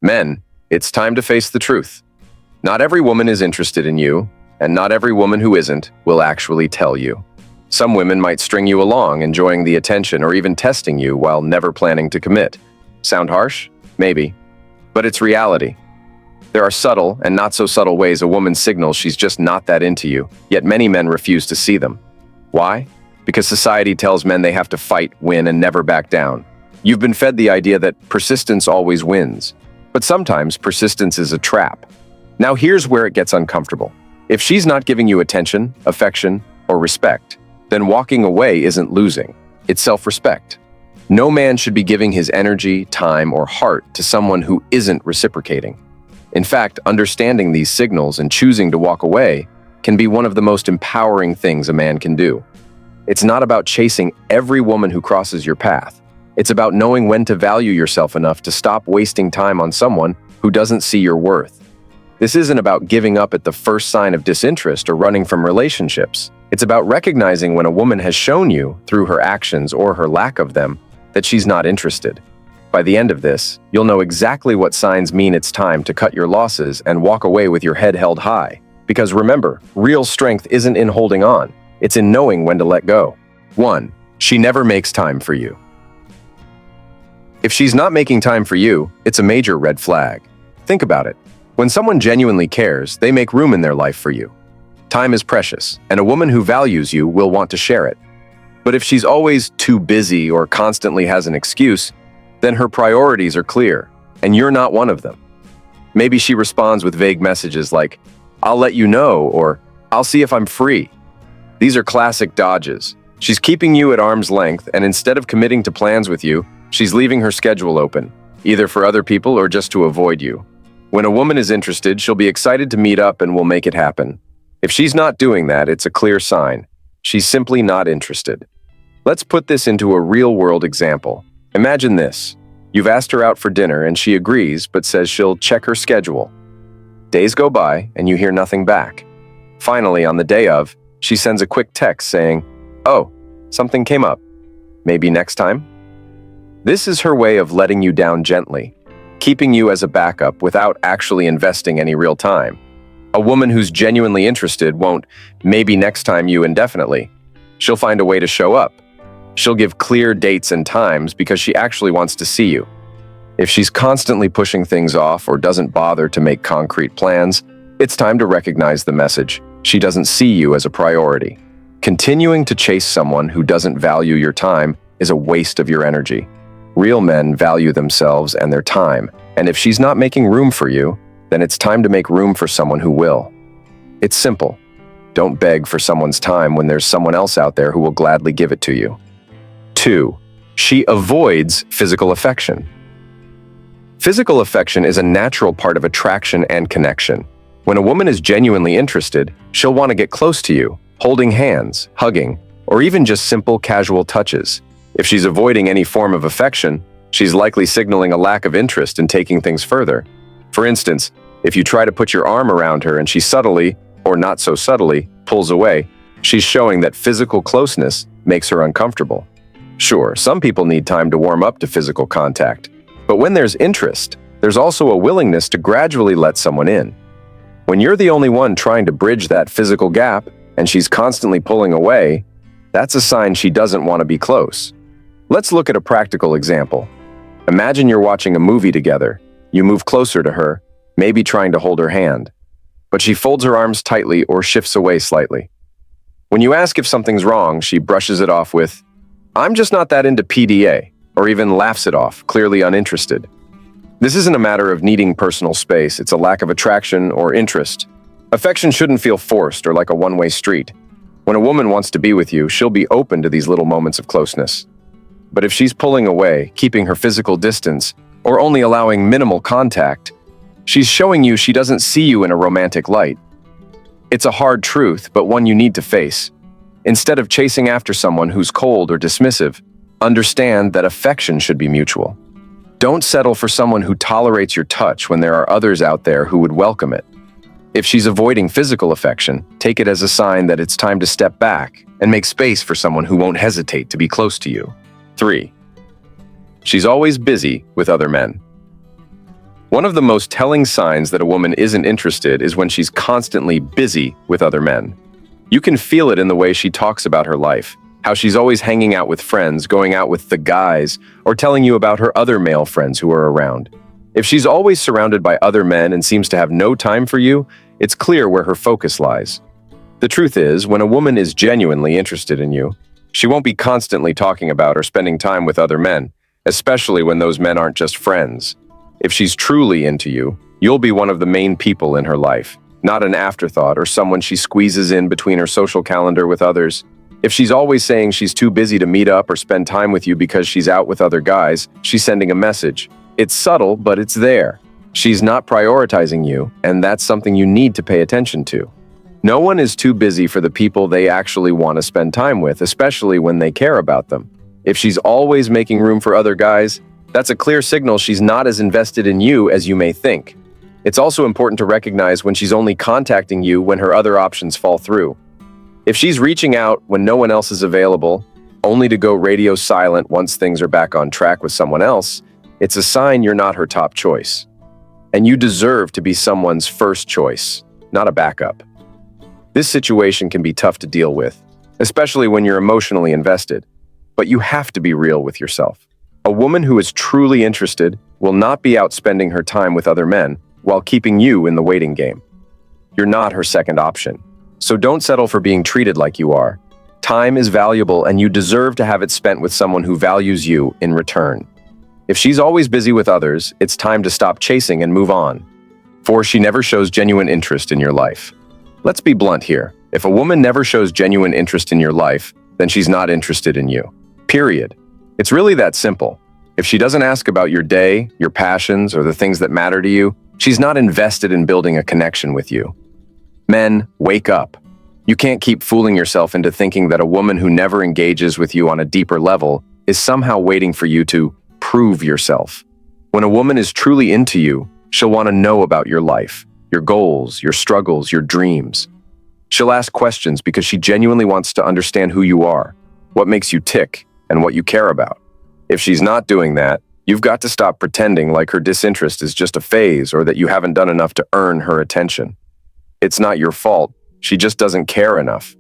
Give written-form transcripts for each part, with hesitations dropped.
Men, it's time to face the truth. Not every woman is interested in you, and not every woman who isn't will actually tell you. Some women might string you along, enjoying the attention or even testing you while never planning to commit. Sound harsh? Maybe. But it's reality. There are subtle and not so subtle ways a woman signals she's just not that into you, yet many men refuse to see them. Why? Because society tells men they have to fight, win, and never back down. You've been fed the idea that persistence always wins. But sometimes persistence is a trap. Now here's where it gets uncomfortable. If she's not giving you attention, affection, or respect, then walking away isn't losing. It's self-respect. No man should be giving his energy, time, or heart to someone who isn't reciprocating. In fact, understanding these signals and choosing to walk away can be one of the most empowering things a man can do. It's not about chasing every woman who crosses your path. It's about knowing when to value yourself enough to stop wasting time on someone who doesn't see your worth. This isn't about giving up at the first sign of disinterest or running from relationships. It's about recognizing when a woman has shown you, through her actions or her lack of them, that she's not interested. By the end of this, you'll know exactly what signs mean it's time to cut your losses and walk away with your head held high. Because remember, real strength isn't in holding on, it's in knowing when to let go. 1. She never makes time for you. If she's not making time for you, it's a major red flag. Think about it. When someone genuinely cares, they make room in their life for you. Time is precious, and a woman who values you will want to share it. But if she's always too busy or constantly has an excuse, then her priorities are clear, and you're not one of them. Maybe she responds with vague messages like, "I'll let you know," or "I'll see if I'm free." These are classic dodges. She's keeping you at arm's length, and instead of committing to plans with you, she's leaving her schedule open, either for other people or just to avoid you. When a woman is interested, she'll be excited to meet up and will make it happen. If she's not doing that, it's a clear sign. She's simply not interested. Let's put this into a real-world example. Imagine this. You've asked her out for dinner and she agrees, but says she'll check her schedule. Days go by and you hear nothing back. Finally, on the day of, she sends a quick text saying, "Oh, something came up. Maybe next time?" This is her way of letting you down gently, keeping you as a backup without actually investing any real time. A woman who's genuinely interested won't "maybe next time" you indefinitely. She'll find a way to show up. She'll give clear dates and times because she actually wants to see you. If she's constantly pushing things off or doesn't bother to make concrete plans, it's time to recognize the message. She doesn't see you as a priority. Continuing to chase someone who doesn't value your time is a waste of your energy. Real men value themselves and their time, and if she's not making room for you, then it's time to make room for someone who will. It's simple. Don't beg for someone's time when there's someone else out there who will gladly give it to you. 2. She avoids physical affection. Physical affection is a natural part of attraction and connection. When a woman is genuinely interested, she'll want to get close to you, holding hands, hugging, or even just simple casual touches. If she's avoiding any form of affection, she's likely signaling a lack of interest in taking things further. For instance, if you try to put your arm around her and she subtly, or not so subtly, pulls away, she's showing that physical closeness makes her uncomfortable. Sure, some people need time to warm up to physical contact, but when there's interest, there's also a willingness to gradually let someone in. When you're the only one trying to bridge that physical gap and she's constantly pulling away, that's a sign she doesn't want to be close. Let's look at a practical example. Imagine you're watching a movie together. You move closer to her, maybe trying to hold her hand, but she folds her arms tightly or shifts away slightly. When you ask if something's wrong, she brushes it off with, "I'm just not that into PDA," or even laughs it off, clearly uninterested. This isn't a matter of needing personal space, it's a lack of attraction or interest. Affection shouldn't feel forced or like a one-way street. When a woman wants to be with you, she'll be open to these little moments of closeness. But if she's pulling away, keeping her physical distance, or only allowing minimal contact, she's showing you she doesn't see you in a romantic light. It's a hard truth, but one you need to face. Instead of chasing after someone who's cold or dismissive, understand that affection should be mutual. Don't settle for someone who tolerates your touch when there are others out there who would welcome it. If she's avoiding physical affection, take it as a sign that it's time to step back and make space for someone who won't hesitate to be close to you. 3. She's always busy with other men. One of the most telling signs that a woman isn't interested is when she's constantly busy with other men. You can feel it in the way she talks about her life, how she's always hanging out with friends, going out with the guys, or telling you about her other male friends who are around. If she's always surrounded by other men and seems to have no time for you, it's clear where her focus lies. The truth is, when a woman is genuinely interested in you, she won't be constantly talking about or spending time with other men, especially when those men aren't just friends. If she's truly into you, you'll be one of the main people in her life, not an afterthought or someone she squeezes in between her social calendar with others. If she's always saying she's too busy to meet up or spend time with you because she's out with other guys, she's sending a message. It's subtle, but it's there. She's not prioritizing you, and that's something you need to pay attention to. No one is too busy for the people they actually want to spend time with, especially when they care about them. If she's always making room for other guys, that's a clear signal she's not as invested in you as you may think. It's also important to recognize when she's only contacting you when her other options fall through. If she's reaching out when no one else is available, only to go radio silent once things are back on track with someone else, it's a sign you're not her top choice. And you deserve to be someone's first choice, not a backup. This situation can be tough to deal with, especially when you're emotionally invested, but you have to be real with yourself. A woman who is truly interested will not be out spending her time with other men while keeping you in the waiting game. You're not her second option, so don't settle for being treated like you are. Time is valuable and you deserve to have it spent with someone who values you in return. If she's always busy with others, it's time to stop chasing and move on. 4, she never shows genuine interest in your life. Let's be blunt here. If a woman never shows genuine interest in your life, then she's not interested in you. Period. It's really that simple. If she doesn't ask about your day, your passions, or the things that matter to you, she's not invested in building a connection with you. Men, wake up. You can't keep fooling yourself into thinking that a woman who never engages with you on a deeper level is somehow waiting for you to prove yourself. When a woman is truly into you, she'll want to know about your life, your goals, your struggles, your dreams. She'll ask questions because she genuinely wants to understand who you are, what makes you tick, and what you care about. If she's not doing that, you've got to stop pretending like her disinterest is just a phase or that you haven't done enough to earn her attention. It's not your fault. She just doesn't care enough.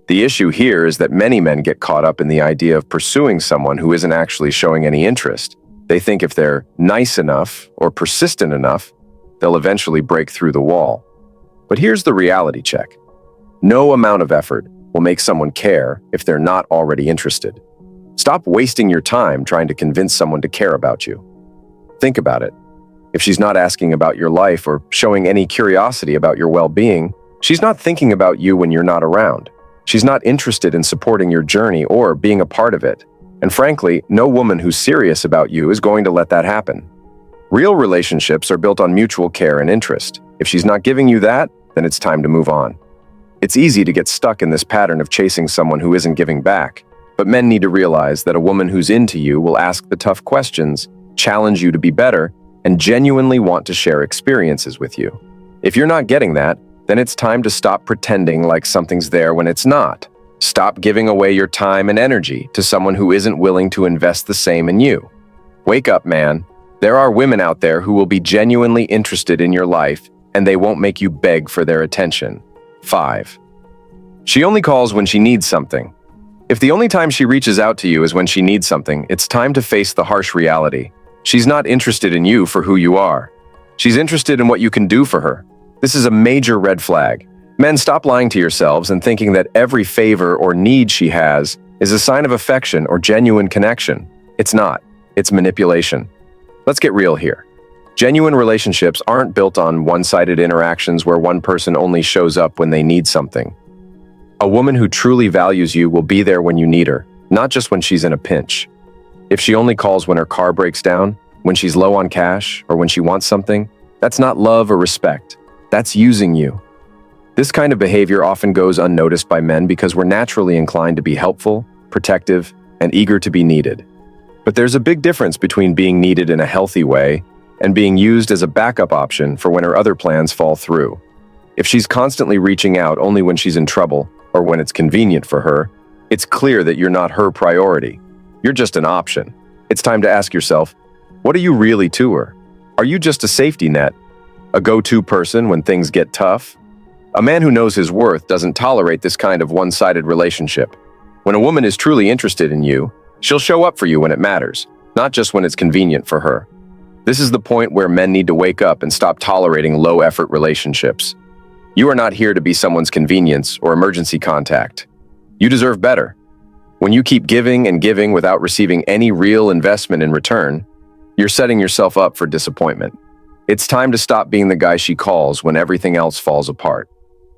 The issue here is that many men get caught up in the idea of pursuing someone who isn't actually showing any interest. They think if they're nice enough or persistent enough, they'll eventually break through the wall. But here's the reality check. No amount of effort will make someone care if they're not already interested. Stop wasting your time trying to convince someone to care about you. Think about it. If she's not asking about your life or showing any curiosity about your well-being, she's not thinking about you when you're not around. She's not interested in supporting your journey or being a part of it. And frankly, no woman who's serious about you is going to let that happen. Real relationships are built on mutual care and interest. If she's not giving you that, then it's time to move on. It's easy to get stuck in this pattern of chasing someone who isn't giving back. But men need to realize that a woman who's into you will ask the tough questions, challenge you to be better, and genuinely want to share experiences with you. If you're not getting that, then it's time to stop pretending like something's there when it's not. Stop giving away your time and energy to someone who isn't willing to invest the same in you. Wake up, man. There are women out there who will be genuinely interested in your life, and they won't make you beg for their attention. 5. She only calls when she needs something. If the only time she reaches out to you is when she needs something, it's time to face the harsh reality. She's not interested in you for who you are. She's interested in what you can do for her. This is a major red flag. Men, stop lying to yourselves and thinking that every favor or need she has is a sign of affection or genuine connection. It's not. It's manipulation. Let's get real here. Genuine relationships aren't built on one-sided interactions where one person only shows up when they need something. A woman who truly values you will be there when you need her, not just when she's in a pinch. If she only calls when her car breaks down, when she's low on cash, or when she wants something, that's not love or respect. That's using you. This kind of behavior often goes unnoticed by men because we're naturally inclined to be helpful, protective, and eager to be needed. But there's a big difference between being needed in a healthy way and being used as a backup option for when her other plans fall through. If she's constantly reaching out only when she's in trouble or when it's convenient for her, it's clear that you're not her priority. You're just an option. It's time to ask yourself, what are you really to her? Are you just a safety net? A go-to person when things get tough? A man who knows his worth doesn't tolerate this kind of one-sided relationship. When a woman is truly interested in you, she'll show up for you when it matters, not just when it's convenient for her. This is the point where men need to wake up and stop tolerating low-effort relationships. You are not here to be someone's convenience or emergency contact. You deserve better. When you keep giving and giving without receiving any real investment in return, you're setting yourself up for disappointment. It's time to stop being the guy she calls when everything else falls apart.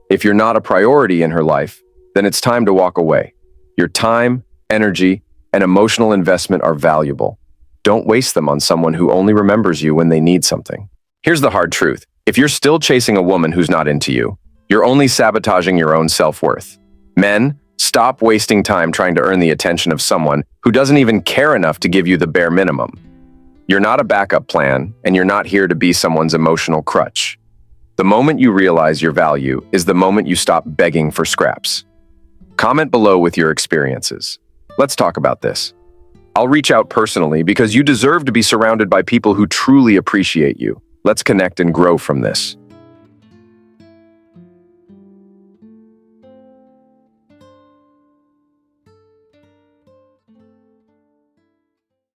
If you're not a priority in her life, then it's time to walk away. Your time, energy, and emotional investment are valuable. Don't waste them on someone who only remembers you when they need something. Here's the hard truth. If you're still chasing a woman who's not into you, you're only sabotaging your own self-worth. Men, stop wasting time trying to earn the attention of someone who doesn't even care enough to give you the bare minimum. You're not a backup plan, and you're not here to be someone's emotional crutch. The moment you realize your value is the moment you stop begging for scraps. Comment below with your experiences. Let's talk about this. I'll reach out personally because you deserve to be surrounded by people who truly appreciate you. Let's connect and grow from this.